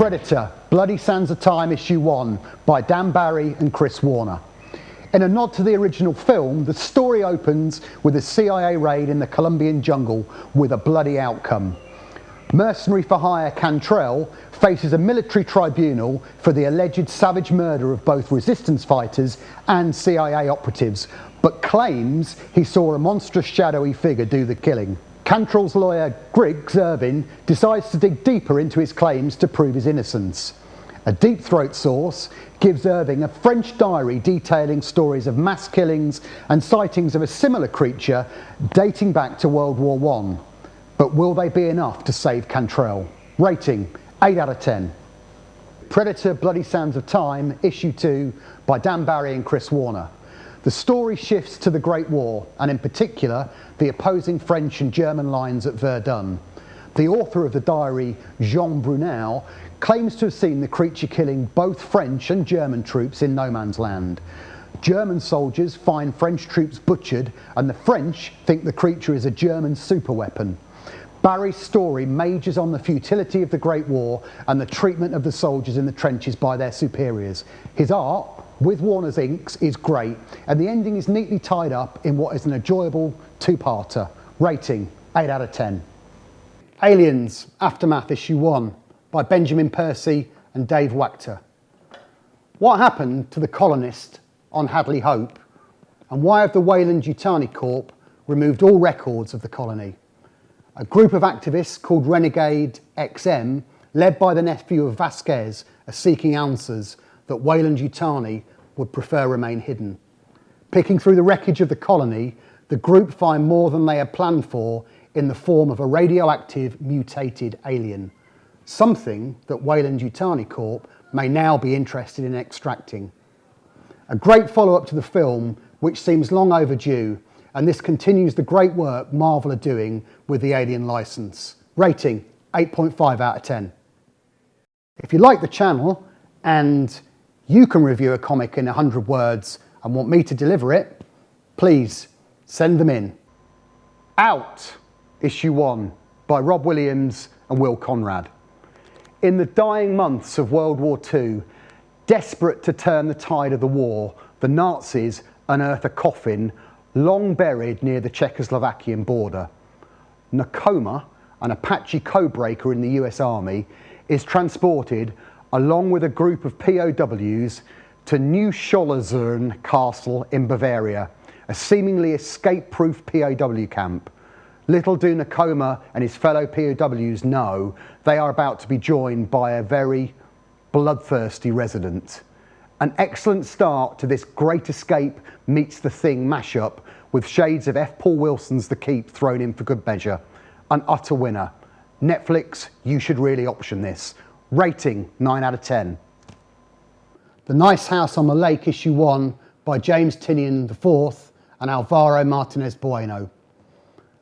Predator, Bloody Sands of Time, Issue 1 by Dan Barry and Chris Warner. In a nod to the original film, the story opens with a CIA raid in the Colombian jungle with a bloody outcome. Mercenary for hire Cantrell faces a military tribunal for the alleged savage murder of both resistance fighters and CIA operatives, but claims he saw a monstrous shadowy figure do the killing. Cantrell's lawyer Griggs Irvin decides to dig deeper into his claims to prove his innocence. A deep throat source gives Irving a French diary detailing stories of mass killings and sightings of a similar creature dating back to World War I. But will they be enough to save Cantrell? Rating 8 out of 10. Predator, Bloody Sands of Time, Issue 2 by Dan Barry and Chris Warner. The story shifts to the Great War, and in particular, the opposing French and German lines at Verdun. The author of the diary, Jean Brunel, claims to have seen the creature killing both French and German troops in no man's land. German soldiers find French troops butchered, and the French think the creature is a German superweapon. Barry's story majors on the futility of the Great War and the treatment of the soldiers in the trenches by their superiors. His art, with Warner's inks, is great, and the ending is neatly tied up in what is an enjoyable two-parter. Rating 8 out of 10. Aliens, Aftermath, Issue 1 by Benjamin Percy and Dave Wachter. What happened to the colonists on Hadley Hope, and why have the Weyland-Yutani Corp removed all records of the colony? A group of activists called Renegade XM, led by the nephew of Vasquez, are seeking answers that Weyland-Yutani would prefer remain hidden. Picking through the wreckage of the colony, the group find more than they had planned for in the form of a radioactive mutated alien, something that Weyland-Yutani Corp may now be interested in extracting. A great follow-up to the film, which seems long overdue, and this continues the great work Marvel are doing with the Alien license. Rating 8.5 out of 10. If you like the channel and you can review a comic in 100 words and want me to deliver it, please send them in. Out, Issue 1 by Rob Williams and Will Conrad. In the dying months of World War II, desperate to turn the tide of the war, the Nazis unearth a coffin long buried near the Czechoslovakian border. Nakoma, an Apache codebreaker in the US Army, is transported along with a group of POWs to New Schollezern Castle in Bavaria, a seemingly escape-proof POW camp. Little do Nakoma and his fellow POWs know they are about to be joined by a very bloodthirsty resident. An excellent start to this Great Escape Meets the Thing mashup with shades of F. Paul Wilson's The Keep thrown in for good measure. An utter winner. Netflix, you should really option this. Rating 9 out of 10. The Nice House on the Lake, Issue 1 by James Tynion IV and Alvaro Martinez Bueno.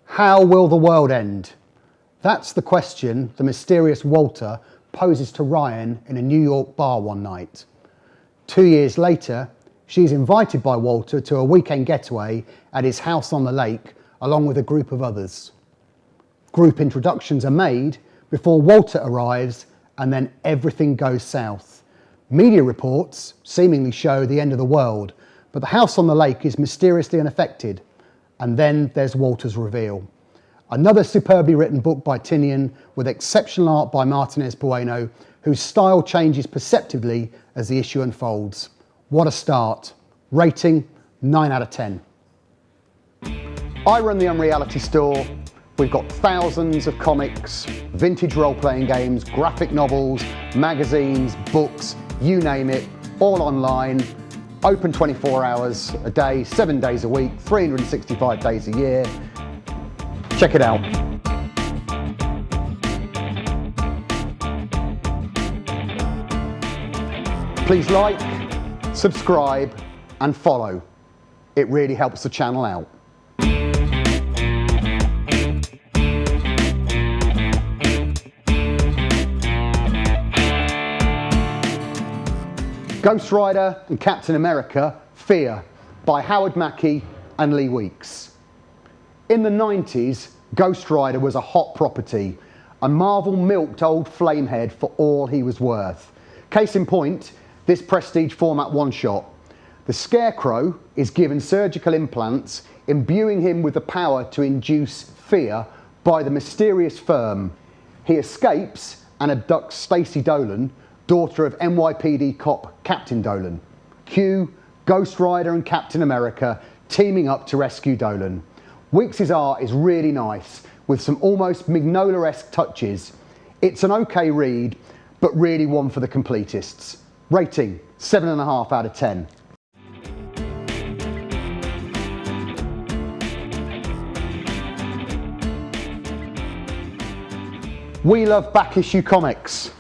How will the world end? That's the question the mysterious Walter poses to Ryan in a New York bar one night. 2 years later, she's invited by Walter to a weekend getaway at his house on the lake along with a group of others. Group introductions are made before Walter arrives, and then everything goes south. Media reports seemingly show the end of the world, but the house on the lake is mysteriously unaffected. And then there's Walter's reveal. Another superbly written book by Tynion with exceptional art by Martinez Bueno, whose style changes perceptibly as the issue unfolds. What a start. Rating 9 out of 10. I run the Unreality store. We've got thousands of comics, vintage role-playing games, graphic novels, magazines, books, you name it, all online. Open 24 hours a day, 7 days a week, 365 days a year. Check it out. Please like, subscribe and follow. It really helps the channel out. Ghost Rider and Captain America, Fear by Howard Mackie and Lee Weeks. In the 90s, Ghost Rider was a hot property, and Marvel milked old Flamehead for all he was worth. Case in point, this Prestige format one-shot. The Scarecrow is given surgical implants, imbuing him with the power to induce fear by the mysterious firm. He escapes and abducts Stacey Dolan, daughter of NYPD cop Captain Dolan. Cue Ghost Rider and Captain America teaming up to rescue Dolan. Weeks' art is really nice, with some almost Mignola-esque touches. It's an okay read, but really one for the completists. Rating, 7.5 out of 10. We love back issue comics.